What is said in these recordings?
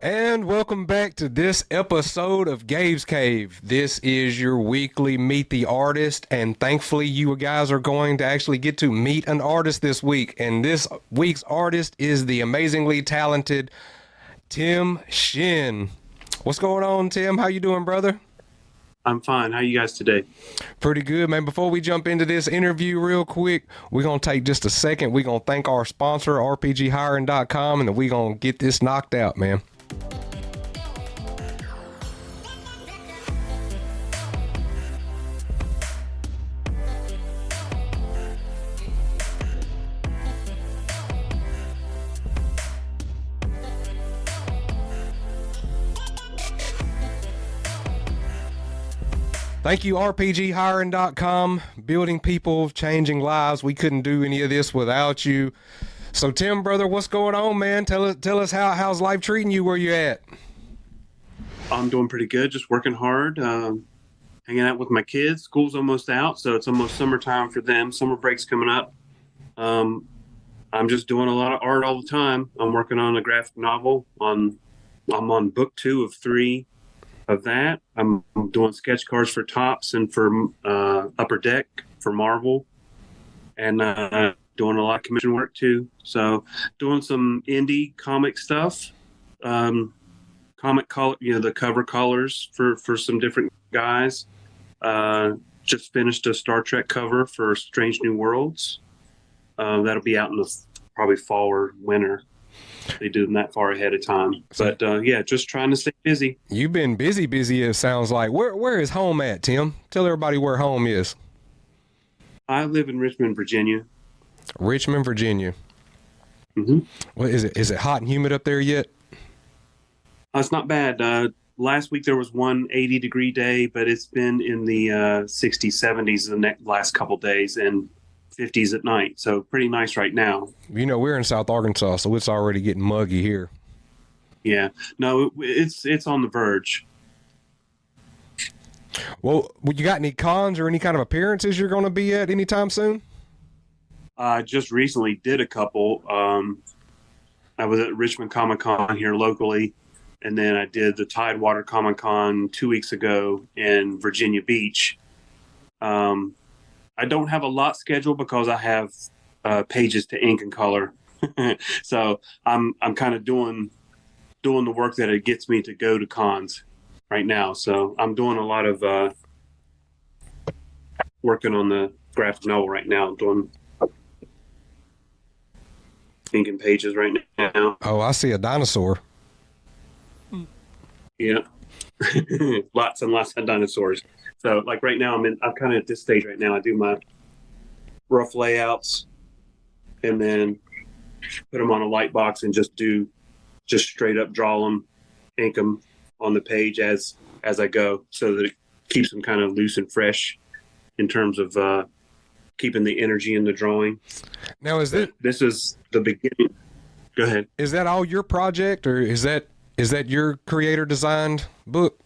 And welcome back to this episode of Gabe's Cave. This is your weekly Meet the Artist, and thankfully, you guys are going to actually get to meet an artist this week. And this week's artist is the amazingly talented Tim Shinn. What's going on, Tim? How you doing, brother? I'm fine. How are you guys today? Pretty good, man. Before we jump into this interview real quick, we're going to take just a second. We're going to thank our sponsor, RPGhiring.com, and then we're going to get this knocked out, man. Thank you, RPGhiring.com. Building people, changing lives. We couldn't do any of this without you. So, Tim, brother, what's going on, man? Tell us how's life treating you where you at? I'm doing pretty good. Just working hard, hanging out with my kids. School's almost out, so it's almost summertime for them. Summer break's coming up. I'm just doing a lot of art all the time. I'm working on a graphic novel. I'm on book 2 of 3 of that. I'm doing sketch cards for Tops and for Upper Deck for Marvel, and doing a lot of commission work too. So doing some indie comic stuff, comic color, the cover colors for some different guys. Just finished a Star Trek cover for Strange New Worlds. That'll be out in the probably fall or winter. They do them that far ahead of time. But yeah, just trying to stay busy. You've been busy, it sounds like. Where is home at, Tim? Tell everybody where home is. I live in Richmond, Virginia. Richmond, Virginia. Mm-hmm. What is it? Is it hot and humid up there yet? It's not bad. Last week there was one 80-degree day, but it's been in the 60s, 70s the last couple days, and 50s at night. So pretty nice right now. You know, we're in South Arkansas, so it's already getting muggy here. Yeah. No, it's on the verge. Well, you got any cons or any kind of appearances you're going to be at anytime soon? I just recently did a couple. I was at Richmond Comic Con here locally, and then I did the Tidewater Comic Con 2 weeks ago in Virginia Beach. I don't have a lot scheduled because I have pages to ink and color. So I'm kind of doing the work that it gets me to go to cons right now. So I'm doing a lot of working on the graphic novel right now, doing inking pages right now. Oh, I see a dinosaur. Yeah. Lots and lots of dinosaurs. So like right now I'm kind of at this stage right now. I do my rough layouts and then put them on a light box and just straight up draw them, ink them on the page as I go, so that it keeps them kind of loose and fresh in terms of keeping the energy in the drawing. Now, this is the beginning. Go ahead. Is that all your project, or is that your creator designed book?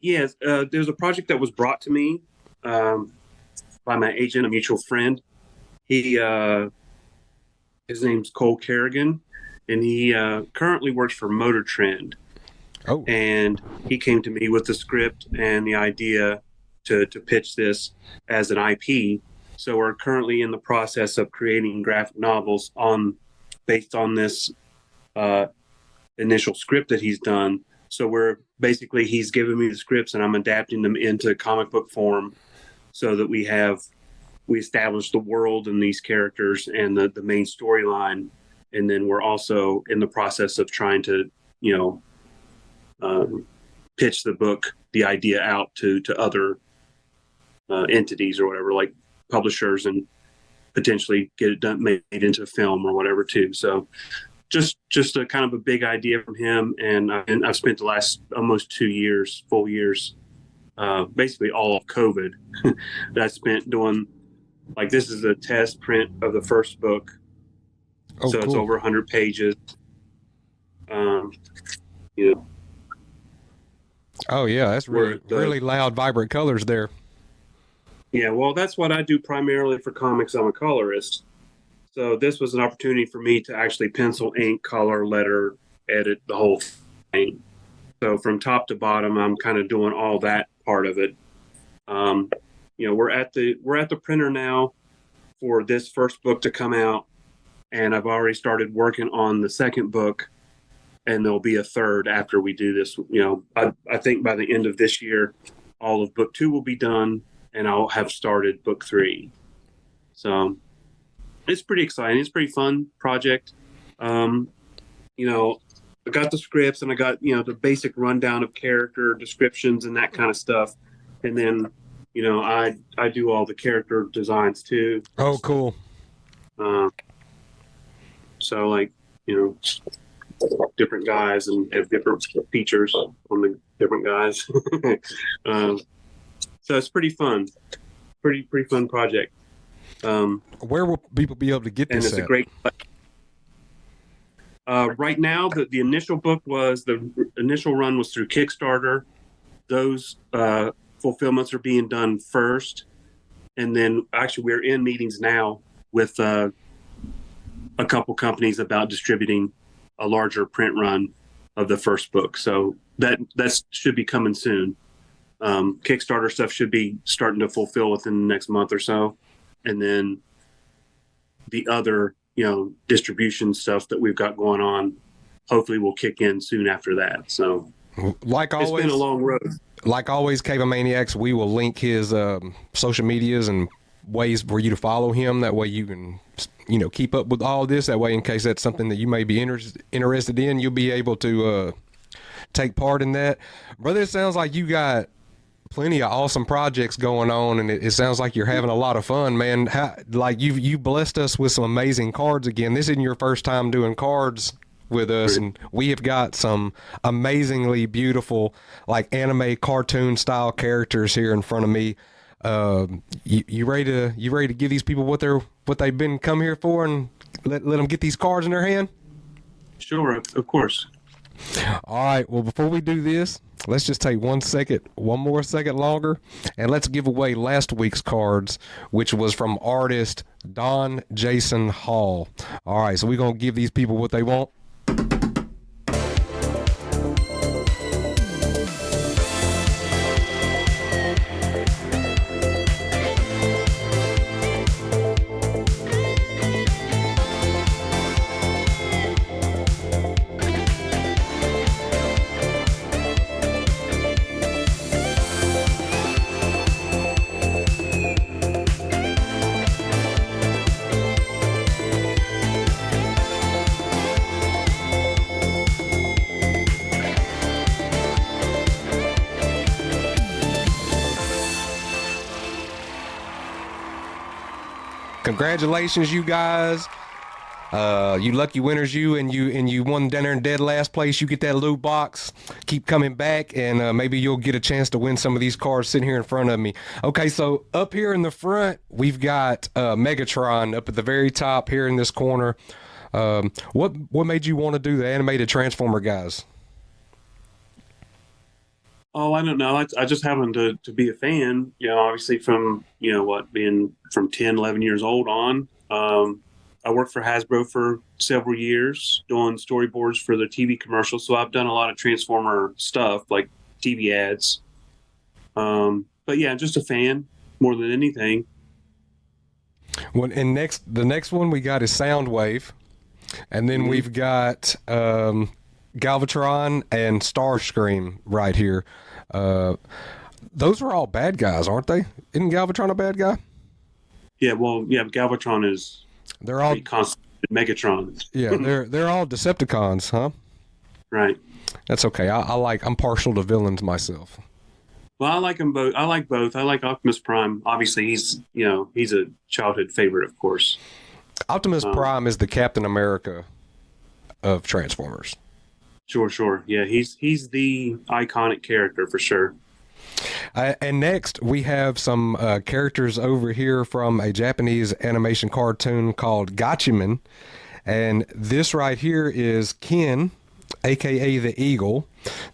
Yes. There's a project that was brought to me by my agent, a mutual friend. His name's Cole Kerrigan, and he currently works for Motor Trend. Oh. And he came to me with the script and the idea to pitch this as an IP. So we're currently in the process of creating graphic novels based on this initial script that he's done. So he's given me the scripts and I'm adapting them into comic book form so that we establish the world and these characters and the main storyline. And then we're also in the process of trying to, pitch the book, the idea out to other entities or whatever, like publishers, and potentially get it done, made into film or whatever too. So just a kind of a big idea from him. And I've spent the last almost 2 years, full years, basically all of COVID that I spent doing, like, this is a test print of the first book. Oh, so cool. It's over 100 pages. You know, Oh yeah, that's really loud, vibrant colors there. yeah, well, that's what I do primarily for comics. I'm a colorist. So this was an opportunity for me to actually pencil, ink, color, letter, edit the whole thing. So from top to bottom, I'm kind of doing all that part of it. We're at the printer now for this first book to come out, and I've already started working on the second book, and there'll be a third after we do this. I think by the end of this year, all of book 2 will be done, and I'll have started book 3. So it's pretty exciting. It's a pretty fun project. I got the scripts and I got, the basic rundown of character descriptions and that kind of stuff. And then, I do all the character designs too. Oh, cool. So different guys and have different features on the different guys. So it's pretty fun. Pretty fun project. Where will people be able to get this? And it's a great. Right now, the initial book the initial run was through Kickstarter. Those fulfillments are being done first, and then actually we're in meetings now with a couple companies about distributing a larger print run of the first book. So that should be coming soon. Kickstarter stuff should be starting to fulfill within the next month or so. And then the other, distribution stuff that we've got going on, hopefully will kick in soon after that. So like always, it's been a long road. Like always, Cave of Maniacs, we will link his social medias and ways for you to follow him. That way you can, keep up with all this. That way, in case that's something that you may be interested in, you'll be able to take part in that. Brother, it sounds like you got plenty of awesome projects going on, and it sounds like you're having a lot of fun, man. You blessed us with some amazing cards again. This isn't your first time doing cards with us, and we have got some amazingly beautiful, anime cartoon style characters here in front of me. You ready to give these people what they've been come here for, and let them get these cards in their hand? Sure, of course. All right. Well, before we do this, let's just take one more second longer, and let's give away last week's cards, which was from artist Don Jason Hall. All right. So we're going to give these people what they want. Congratulations, you guys. You lucky winners, you won down there in dead last place. You get that loot box. Keep coming back, and maybe you'll get a chance to win some of these cards sitting here in front of me. Okay, so up here in the front, we've got Megatron up at the very top here in this corner. What made you want to do the animated Transformer guys? Oh, I don't know. I just happened to be a fan, obviously from, being from 10, 11 years old on. I worked for Hasbro for several years doing storyboards for their TV commercials. So I've done a lot of Transformer stuff, like TV ads. But yeah, just a fan more than anything. Well, and the next one we got is Soundwave. And then we've got Galvatron and Starscream right here. Those are all bad guys, aren't they? Isn't Galvatron a bad guy? Yeah, well, yeah, Galvatron is they're all constant Megatron. Yeah, they're all Decepticons, huh? Right. That's okay. I'm partial to villains myself. Well, I like them both. I like both. I like Optimus Prime. Obviously, he's a childhood favorite, of course. Optimus Prime is the Captain America of Transformers. Sure. Yeah, he's the iconic character for sure. And next, we have some characters over here from a Japanese animation cartoon called Gatchaman. And this right here is Ken, a.k.a. the Eagle.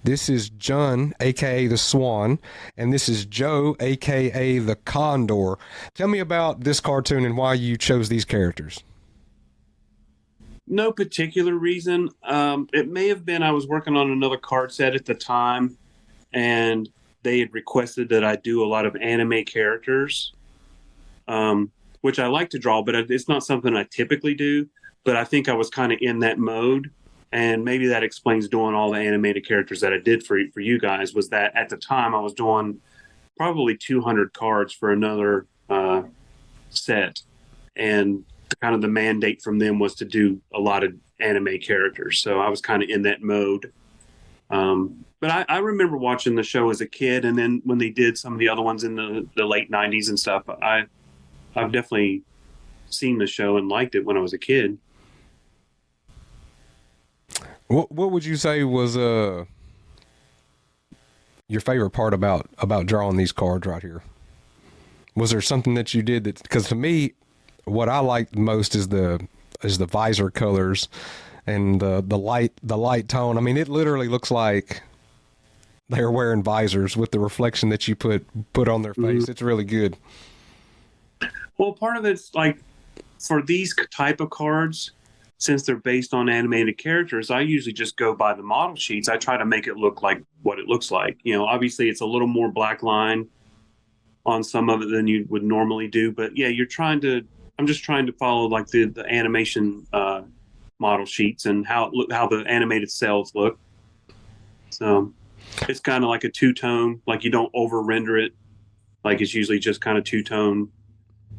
This is Jun, a.k.a. the Swan. And this is Joe, a.k.a. the Condor. Tell me about this cartoon and why you chose these characters. No particular reason. It may have been I was working on another card set at the time, and they had requested that I do a lot of anime characters, which I like to draw, but it's not something I typically do. But I think I was kind of in that mode, and maybe that explains doing all the animated characters that I did for you guys. Was that at the time I was doing probably 200 cards for another set, and kind of the mandate from them was to do a lot of anime characters. So I was kind of in that mode. But I remember watching the show as a kid, and then when they did some of the other ones in the late 90s and stuff, I've definitely seen the show and liked it when I was a kid. What would you say was your favorite part about drawing these cards right here? Was there something that you did that, because to me, what I like most is the visor colors and the light tone. I mean, it literally looks like they're wearing visors with the reflection that you put on their face. Mm-hmm. It's really good. Well, part of it's like for these type of cards, since they're based on animated characters, I usually just go by the model sheets. I try to make it look like what it looks like. You know, obviously it's a little more black line on some of it than you would normally do, but yeah, I'm just trying to follow like the animation model sheets and how the animated cells look. So it's kind of like a two-tone, like you don't over render it. Like it's usually just kind of two-tone,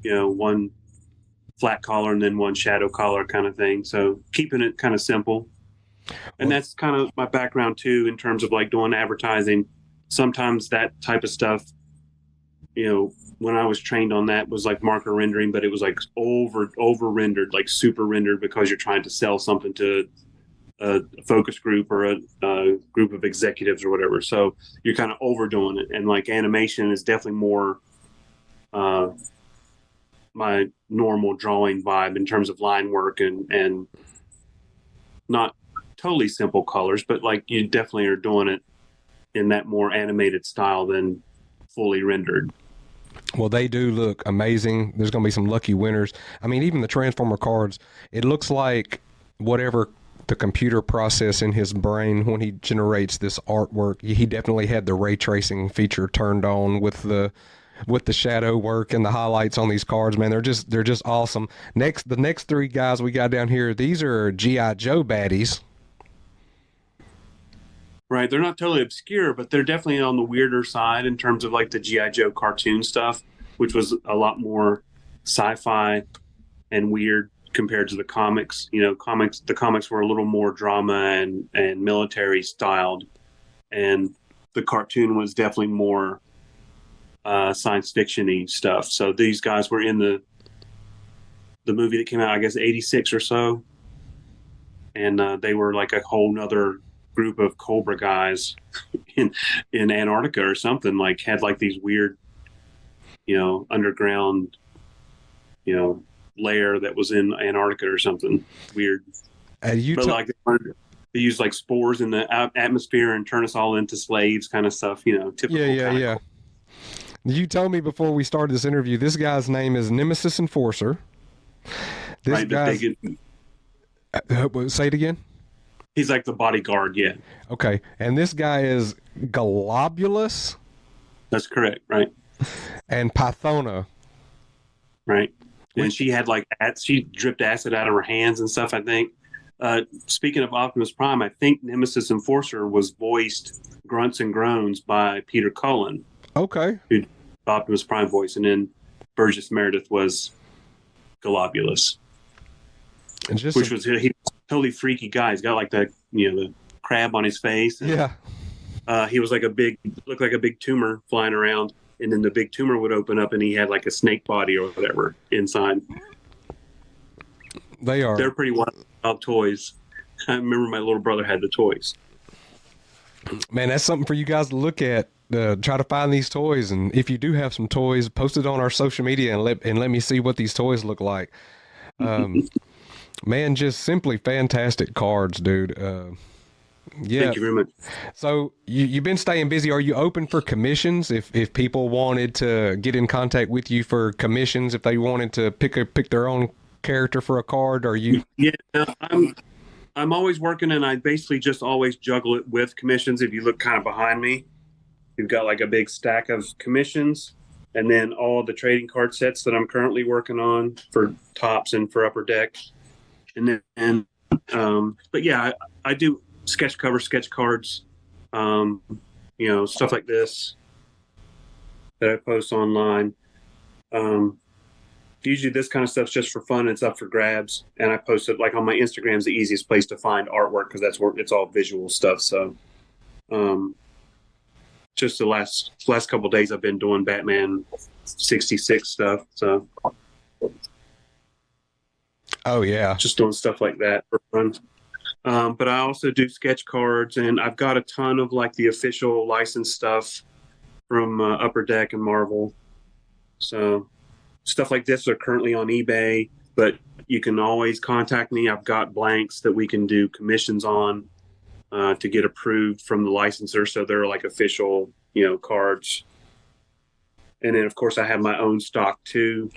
you know, one flat collar and then one shadow collar kind of thing. So keeping it kind of simple. And that's kind of my background too, in terms of like doing advertising. Sometimes that type of stuff, you know, when I was trained on that was like marker rendering, but it was like over rendered, like super rendered, because you're trying to sell something to a focus group or a group of executives or whatever. So you're kind of overdoing it. And like animation is definitely more my normal drawing vibe in terms of line work and not totally simple colors, but like you definitely are doing it in that more animated style than fully rendered. Well, they do look amazing. There's going to be some lucky winners. I mean, even the Transformer cards, it looks like whatever the computer process in his brain when he generates this artwork, he definitely had the ray tracing feature turned on with the shadow work and the highlights on these cards. Man, they're just awesome. The next three guys we got down here, these are G.I. Joe baddies. Right, they're not totally obscure, but they're definitely on the weirder side in terms of like the G.I. Joe cartoon stuff, which was a lot more sci-fi and weird compared to the comics. You know, the comics were a little more drama and military styled, and the cartoon was definitely more science fiction-y stuff. So these guys were in the movie that came out, I guess, 86 or so, and they were like a whole nother group of Cobra guys in Antarctica or something, like had like these weird, you know, underground, you know, layer that was in Antarctica or something weird. Like they use like spores in the atmosphere and turn us all into slaves kind of stuff, you know, typical. Yeah. You told me before we started this interview, this guy's name is Nemesis Enforcer. This guy's... Say it again? He's like the bodyguard, yeah. Okay, and this guy is Globulus? That's correct, right. And Pythona. Right. And she had like, she dripped acid out of her hands and stuff, I think. Speaking of Optimus Prime, I think Nemesis Enforcer was voiced grunts and groans by Peter Cullen. Okay. Who Optimus Prime voice, and then Burgess Meredith was Globulus. And he was a totally freaky guy. He's got like the, you know, the crab on his face. And, yeah. He was like looked like a big tumor flying around, and then the big tumor would open up and he had like a snake body or whatever inside. They're pretty wild toys. I remember my little brother had the toys. Man, that's something for you guys to look at. Try to find these toys, and if you do have some toys, post it on our social media and let me see what these toys look like. Man, just simply fantastic cards, dude. Yeah. Thank you very much. So you've been staying busy. Are you open for commissions? If people wanted to get in contact with you for commissions, if they wanted to pick their own character for a card? Or you? Yeah, I'm always working, and I basically just always juggle it with commissions. If you look kind of behind me, you've got like a big stack of commissions, and then all the trading card sets that I'm currently working on for tops and for upper deck. But yeah, I do sketch cards, stuff like this that I post online. Usually this kind of stuff's just for fun. It's up for grabs, and I post it like on my Instagram's the easiest place to find artwork because that's where it's all visual stuff. So, just the last couple of days I've been doing Batman 66 stuff. So, Oh yeah, just doing stuff like that for fun. But I also do sketch cards, and I've got a ton of like the official licensed stuff from Upper Deck and Marvel. So stuff like this are currently on eBay, but you can always contact me. I've got blanks that we can do commissions on to get approved from the licensor. So they're like official, cards. And then of course I have my own stock too,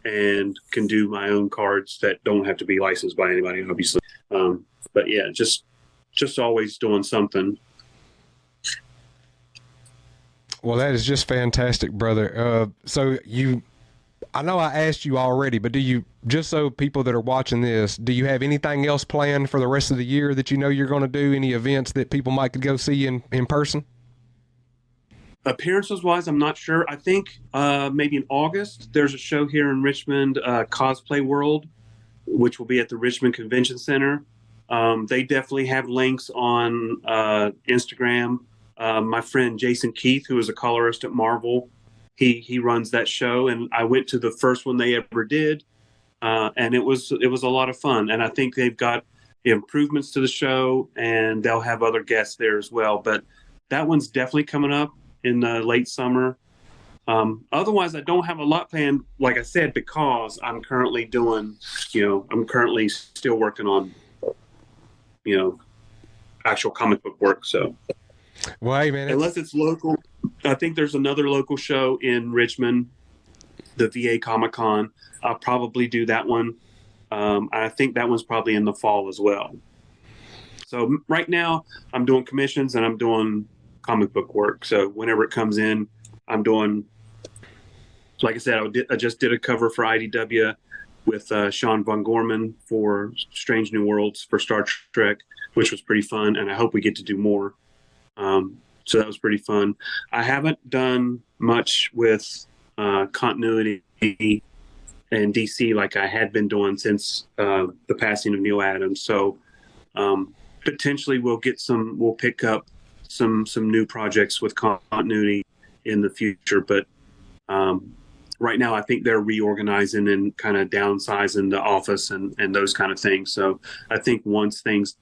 and can do my own cards that don't have to be licensed by anybody, obviously. But yeah, just always doing something. Well, that is just fantastic, brother. I know I asked you already, but just so people that are watching this, do you have anything else planned for the rest of the year that you're going to do? Any events that people might could go see in person? Appearances wise, I'm not sure. I think maybe in August, there's a show here in Richmond, Cosplay World, which will be at the Richmond Convention Center. They definitely have links on Instagram. My friend Jason Keith, who is a colorist at Marvel, he runs that show, and I went to the first one they ever did, and it was a lot of fun. And I think they've got improvements to the show, and they'll have other guests there as well. But that one's definitely coming up in the late summer. Otherwise, I don't have a lot planned, like I said, because I'm currently still working on, actual comic book work. So, well, hey, man, unless it's local, I think there's another local show in Richmond, the VA Comic Con. I'll probably do that one. I think that one's probably in the fall as well. So right now I'm doing commissions and I'm doing comic book work. So whenever it comes in, I'm doing, like I said, I just did a cover for IDW with Sean Von Gorman for Strange New Worlds for Star Trek, which was pretty fun. And I hope we get to do more. So that was pretty fun. I haven't done much with continuity and DC like I had been doing since the passing of Neil Adams. So potentially we'll pick up some new projects with continuity in the future. But right now I think they're reorganizing and kind of downsizing the office and those kind of things. So I think once things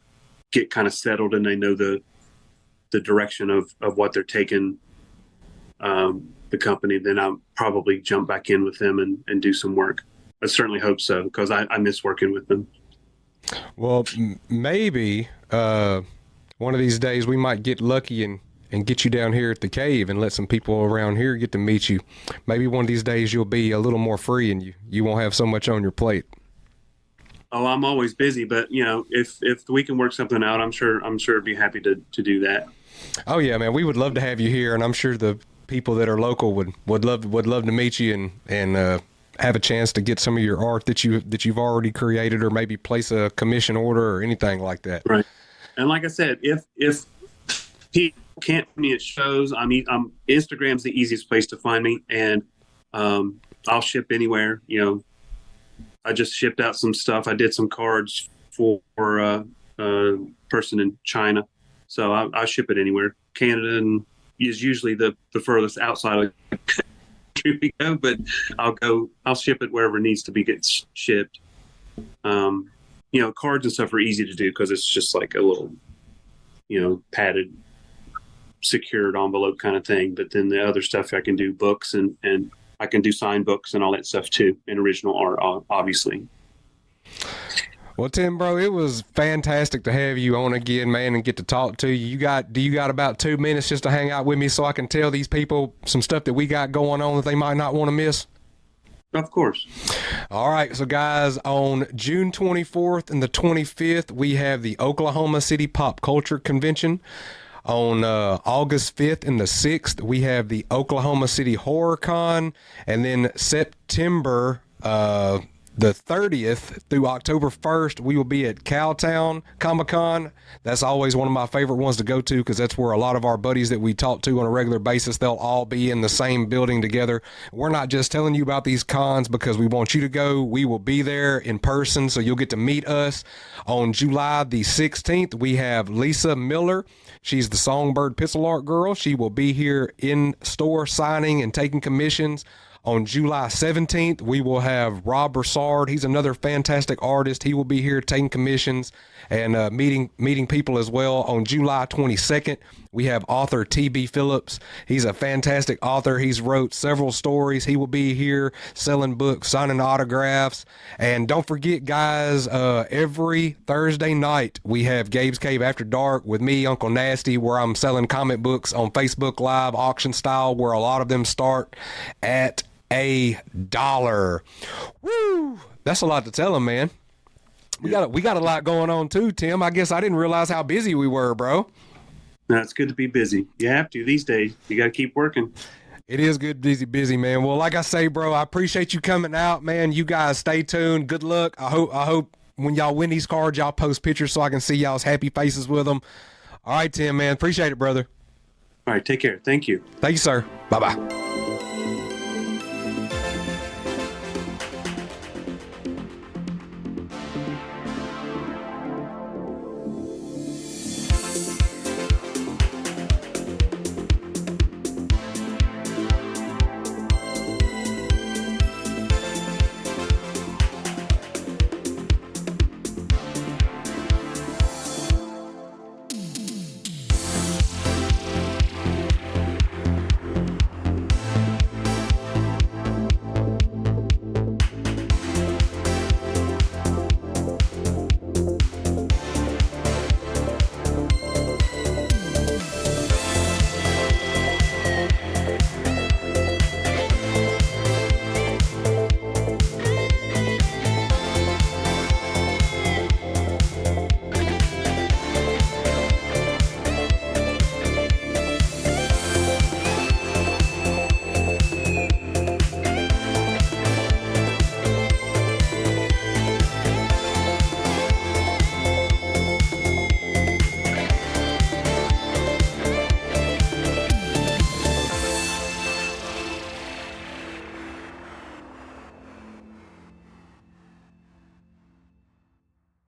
get kind of settled and they know the direction of what they're taking the company, then I'll probably jump back in with them and do some work. I certainly hope so, because I miss working with them. Well, maybe one of these days we might get lucky and get you down here at the cave and let some people around here get to meet you. Maybe one of these days you'll be a little more free and you won't have so much on your plate. Oh, I'm always busy, but if we can work something out, I'm sure I'd be happy to do that. Oh yeah, man, we would love to have you here, and I'm sure the people that are local would love to meet you and have a chance to get some of your art that you've already created, or maybe place a commission order or anything like that. Right. And like I said, if people can't find me at shows, Instagram's the easiest place to find me, and I'll ship anywhere. I just shipped out some stuff. I did some cards for a person in China. So I'll ship it anywhere. Canada is usually the furthest outside of the country we go, but I'll ship it wherever it needs to be shipped. Cards and stuff are easy to do because it's just like a little, padded, secured envelope kind of thing. But then the other stuff, I can do books and I can do signed books and all that stuff too, and original art, obviously. Well, Tim, bro, it was fantastic to have you on again, man, and get to talk to you. Do you got about 2 minutes just to hang out with me so I can tell these people some stuff that we got going on that they might not want to miss? Of course. All right, so guys, on June 24th and the 25th, we have the Oklahoma City Pop Culture Convention. On August 5th and the 6th, we have the Oklahoma City Horror Con. And then September the 30th through October 1st, we will be at Cowtown Comic-Con. That's always one of my favorite ones to go to because that's where a lot of our buddies that we talk to on a regular basis, they'll all be in the same building together. We're not just telling you about these cons because we want you to go. We will be there in person, so you'll get to meet us. On July the 16th, we have Lisa Miller. She's the Songbird Pixel Art girl. She will be here in store signing and taking commissions. On July 17th, we will have Rob Broussard. He's another fantastic artist. He will be here taking commissions and meeting people as well. On July 22nd, we have author T.B. Phillips. He's a fantastic author. He's wrote several stories. He will be here selling books, signing autographs. And don't forget, guys, every Thursday night, we have Gabe's Cave After Dark with me, Uncle Nasty, where I'm selling comic books on Facebook Live, auction style, where a lot of them start at $1. Woo! That's a lot to tell them, man. We got a lot going on too, Tim. I guess I didn't realize how busy we were, bro. No, it's good to be busy. You have to these days. You got to keep working. It is good, busy, man. Well, like I say, bro, I appreciate you coming out, man. You guys stay tuned. Good luck. I hope when y'all win these cards, y'all post pictures so I can see y'all's happy faces with them. All right, Tim, man. Appreciate it, brother. All right. Take care. Thank you. Thank you, sir. Bye-bye.